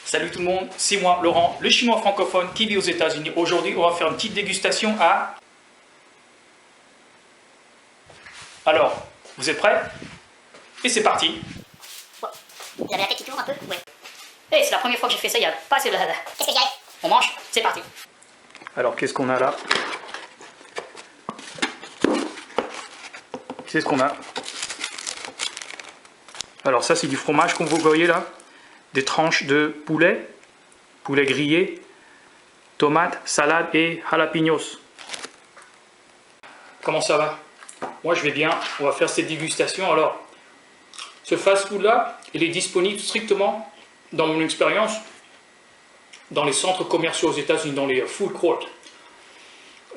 Salut tout le monde, c'est moi Laurent, le chinois francophone qui vit aux États-Unis. Aujourd'hui, on va faire une petite dégustation à... Alors, vous êtes prêts? Et c'est parti. Vous avez la tête qui tourne un peu? Ouais. Hey, c'est la première fois que j'ai fait ça, il y a pas assez de... Qu'est-ce que je dirais? On mange, c'est parti. Alors, qu'est-ce qu'on a là? C'est ce qu'on a. Alors ça, c'est du fromage qu'on vous voyez là. Des tranches de poulet grillé, tomates, salade et jalapenos. Comment ça va? Moi je vais bien, on va faire cette dégustation. Alors, ce fast-food là, il est disponible strictement, dans mon expérience, dans les centres commerciaux aux États-Unis, dans les food courts.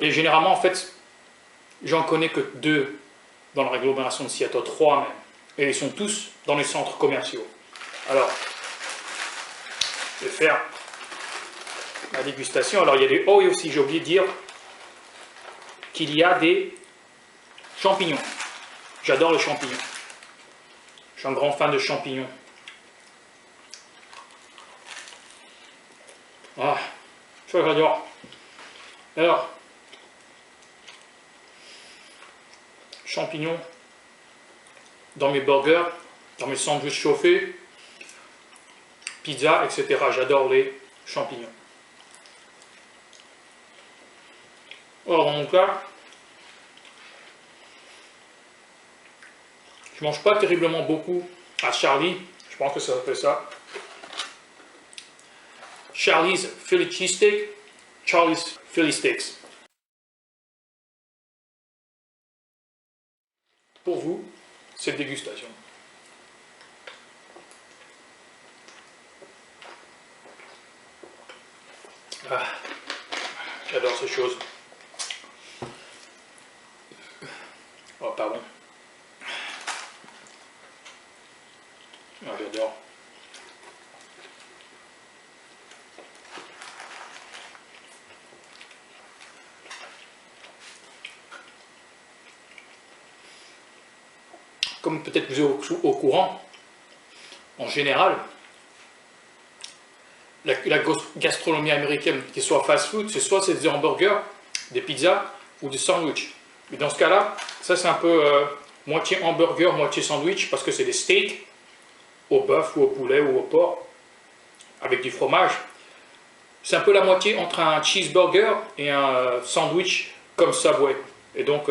Et généralement, en fait, j'en connais que 2 dans la agglomération de Seattle, 3 même. Et ils sont tous dans les centres commerciaux. Alors, je vais faire la dégustation. Alors, il y a des... Oh, et aussi, j'ai oublié de dire qu'il y a des champignons. J'adore les champignons. Je suis un grand fan de champignons. Ah, ça j'adore. Alors, champignons dans mes burgers, dans mes sandwichs chauffés, pizza, etc. J'adore les champignons. Alors, dans mon cas, je mange pas terriblement beaucoup à Charlie. Je pense que ça s'appelle ça. Charlie's Philly Cheesesteak. Charlie's Philly Steaks. Pour vous, cette dégustation. Ah, j'adore ces choses. Oh, pardon. Ah, j'adore. Comme peut-être vous êtes au courant, en général, la gastronomie américaine, qui soit fast-food, c'est des hamburgers, des pizzas ou des sandwichs. Mais dans ce cas-là, ça c'est un peu moitié hamburger, moitié sandwich, parce que c'est des steaks au bœuf ou au poulet ou au porc, avec du fromage. C'est un peu la moitié entre un cheeseburger et un sandwich comme Subway. Et donc,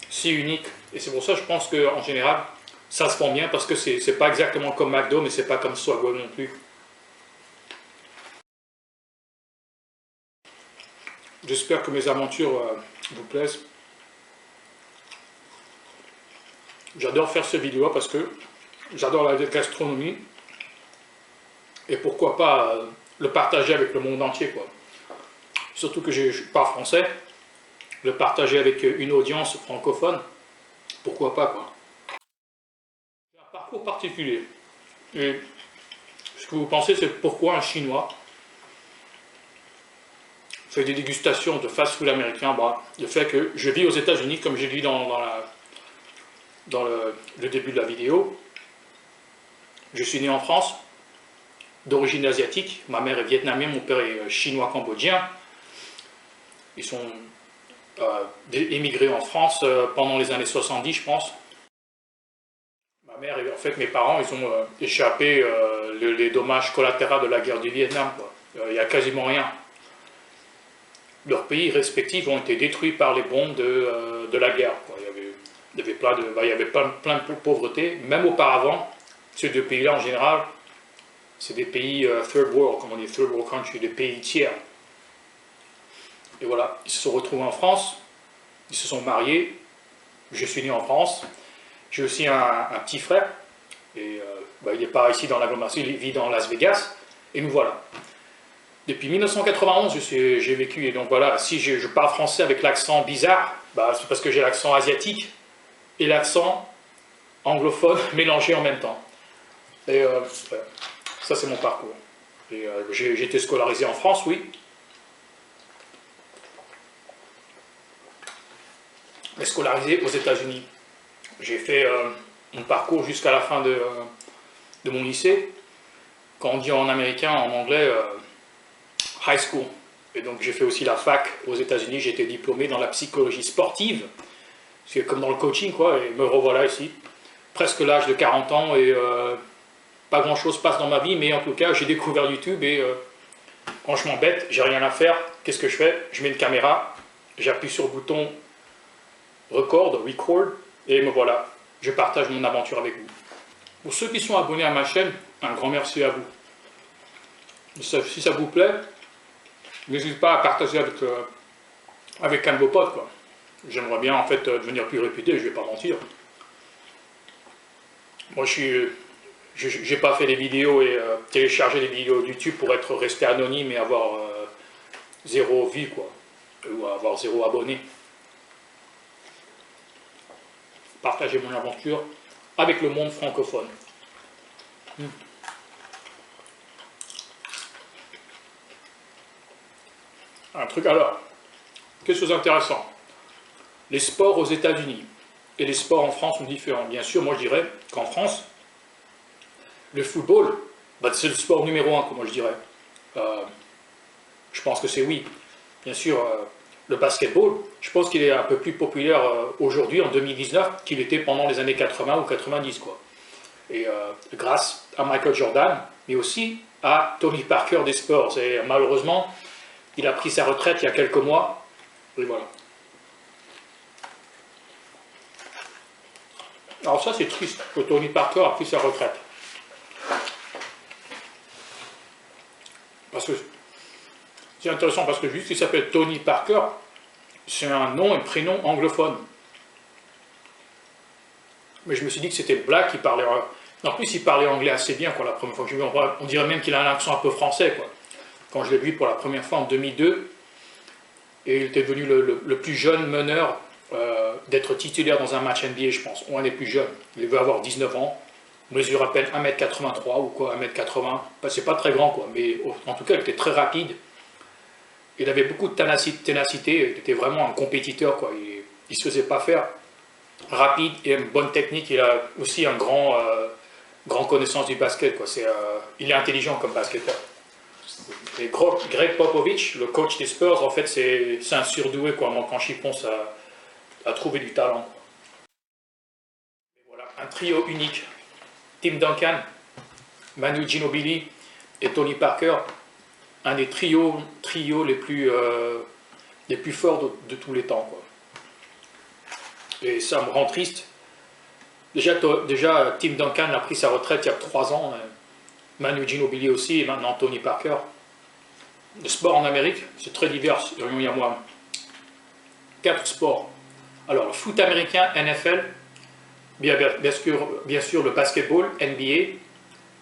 c'est unique. Et c'est pour ça que je pense qu'en général, ça se vend bien, parce que c'est pas exactement comme McDo, mais c'est pas comme Subway non plus. J'espère que mes aventures vous plaisent. J'adore faire ces vidéos parce que j'adore la gastronomie. Et pourquoi pas le partager avec le monde entier, quoi. Surtout que je parle français. Le partager avec une audience francophone, pourquoi pas, quoi. C'est un parcours particulier. Et ce que vous pensez, c'est pourquoi un Chinois fait des dégustations de fast-food américain. Bah, le fait que je vis aux États-Unis, comme j'ai dit dans le début de la vidéo. Je suis né en France, d'origine asiatique. Ma mère est vietnamienne, mon père est chinois-cambodgien. Ils sont émigrés en France pendant les années 70, je pense. Ma mère, en fait, mes parents, ils ont échappé les dommages collatéraux de la guerre du Vietnam, quoi. Il n'y a quasiment rien. Leurs pays respectifs ont été détruits par les bombes de la guerre, quoi. Il y avait plein de pauvreté. Même auparavant, ces 2 pays-là, en général, c'est des pays third world, comme on dit, third world country, des pays tiers. Et voilà, ils se sont retrouvés en France, ils se sont mariés, je suis né en France, j'ai aussi un petit frère, et il n'est pas ici dans l'agglomération, il vit dans Las Vegas, et nous voilà. Depuis 1991, j'ai vécu, et donc voilà, si je parle français avec l'accent bizarre, bah, c'est parce que j'ai l'accent asiatique et l'accent anglophone mélangés en même temps. Et ça c'est mon parcours. J'ai été scolarisé en France, oui. Mais scolarisé aux États-Unis. J'ai fait mon parcours jusqu'à la fin de mon lycée. quand on dit en américain, en anglais, high school. Et donc j'ai fait aussi la fac aux États-Unis, j'ai été diplômé dans la psychologie sportive, c'est comme dans le coaching quoi, et me revoilà ici, presque l'âge de 40 ans et pas grand chose passe dans ma vie, mais en tout cas j'ai découvert YouTube et quand je m'embête, j'ai rien à faire, qu'est-ce que je fais? Je mets une caméra, j'appuie sur le bouton record, et me voilà, je partage mon aventure avec vous. Pour ceux qui sont abonnés à ma chaîne, un grand merci à vous. Si ça vous plaît, n'hésitez pas à partager avec un de vos potes, quoi. J'aimerais bien en fait devenir plus réputé, je vais pas mentir. Moi j'ai pas fait des vidéos et téléchargé des vidéos YouTube pour rester anonyme et avoir zéro vie quoi, ou avoir zéro abonné. Partager mon aventure avec le monde francophone. Un truc alors, quelque chose d'intéressant. Les sports aux États-Unis et les sports en France sont différents. Bien sûr, moi je dirais qu'en France, le football, bah, c'est le sport numéro 1, comme je dirais. Je pense que c'est oui. Bien sûr, le basketball, je pense qu'il est un peu plus populaire aujourd'hui, en 2019, qu'il était pendant les années 80 ou 90. Quoi. Et grâce à Michael Jordan, mais aussi à Tony Parker des Spurs. Et malheureusement, il a pris sa retraite il y a quelques mois. Et voilà. Alors ça, c'est triste que Tony Parker a pris sa retraite. Parce que c'est intéressant parce que juste il s'appelle Tony Parker, c'est un nom et prénom anglophone. Mais je me suis dit que c'était Black qui parlait. En plus, il parlait anglais assez bien quoi, la première fois que je l'ai vu. On dirait même qu'il a un accent un peu français. Quoi. Quand je l'ai vu pour la première fois en 2002, et il était devenu le plus jeune meneur d'être titulaire dans un match NBA, je pense. Ou un des plus jeunes. Il veut avoir 19 ans. Il mesure à peine 1m83 ou quoi, 1m80. C'est pas très grand quoi, mais en tout cas, il était très rapide. Il avait beaucoup de ténacité, il était vraiment un compétiteur, quoi. Il ne se faisait pas faire. Rapide et une bonne technique, il a aussi un grand connaissance du basket, quoi. Il est intelligent comme basketteur. Et Greg Popovich, le coach des Spurs, en fait, c'est un surdoué, quoi. Quand j'y pense à trouver du talent. Quoi. Et voilà, un trio unique. Tim Duncan, Manu Ginobili et Tony Parker. Un des trios les plus forts de tous les temps. Quoi. Et ça me rend triste. Déjà Tim Duncan a pris sa retraite il y a 3 ans. Manu Ginobili aussi, et maintenant Tony Parker. Le sport en Amérique, c'est très divers. Il y a moi 4 sports. Alors, le foot américain, NFL, bien sûr le basketball, NBA,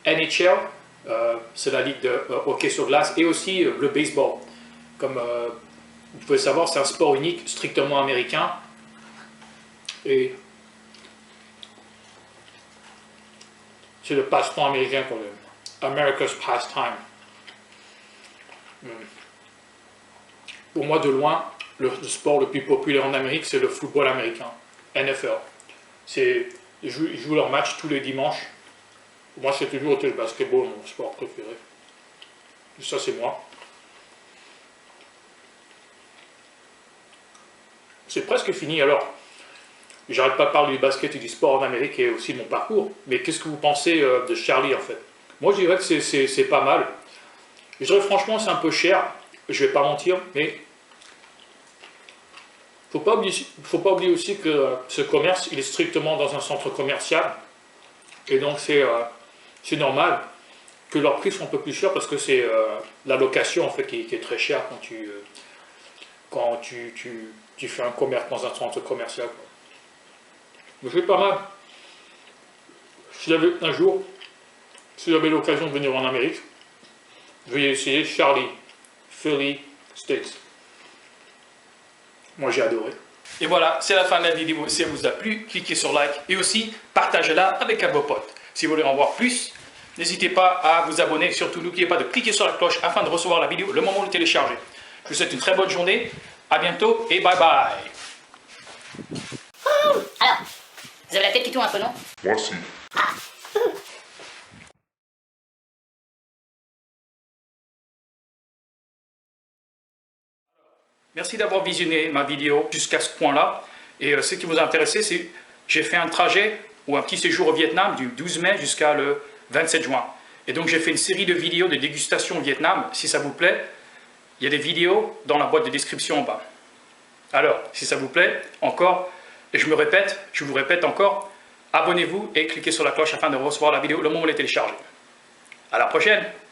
NHL, c'est la ligue de hockey sur glace, et aussi le baseball. Comme vous pouvez le savoir, c'est un sport unique, strictement américain. Et c'est le passe-temps américain, quoi, America's pastime. Pour moi, de loin, le sport le plus populaire en Amérique, c'est le football américain, NFL. Ils jouent leur match tous les dimanches. Pour moi, c'est toujours le basketball, mon sport préféré. Et ça, c'est moi. C'est presque fini, alors. J'arrête pas de parler du basket et du sport en Amérique et aussi de mon parcours. Mais qu'est-ce que vous pensez de Charlie, en fait? Moi, je dirais que c'est pas mal. Je dirais franchement, c'est un peu cher. Je vais pas mentir, mais faut pas oublier aussi que ce commerce, il est strictement dans un centre commercial. Et donc, c'est normal que leurs prix sont un peu plus chers parce que c'est la location, en fait, qui est très chère quand tu fais un commerce dans un centre commercial. Quoi. Mais c'est pas mal. Si j'avais l'occasion de venir en Amérique, veuillez essayer Charlie, Philly Steaks. Moi j'ai adoré. Et voilà, c'est la fin de la vidéo. Si elle vous a plu, cliquez sur like et aussi partagez-la avec un de vos potes. Si vous voulez en voir plus, n'hésitez pas à vous abonner. Surtout, n'oubliez pas de cliquer sur la cloche afin de recevoir la vidéo le moment où vous le téléchargez. Je vous souhaite une très bonne journée. À bientôt et bye bye. Alors, vous avez la tête qui tourne un peu, non? Moi aussi. Merci d'avoir visionné ma vidéo jusqu'à ce point-là. Et ce qui vous a intéressé, c'est que j'ai fait un trajet ou un petit séjour au Vietnam du 12 mai jusqu'à le 27 juin. Et donc j'ai fait une série de vidéos de dégustation au Vietnam. Si ça vous plaît, il y a des vidéos dans la boîte de description en bas. Alors, si ça vous plaît, encore, et je vous répète encore, abonnez-vous et cliquez sur la cloche afin de recevoir la vidéo le moment où elle est téléchargée. À la prochaine!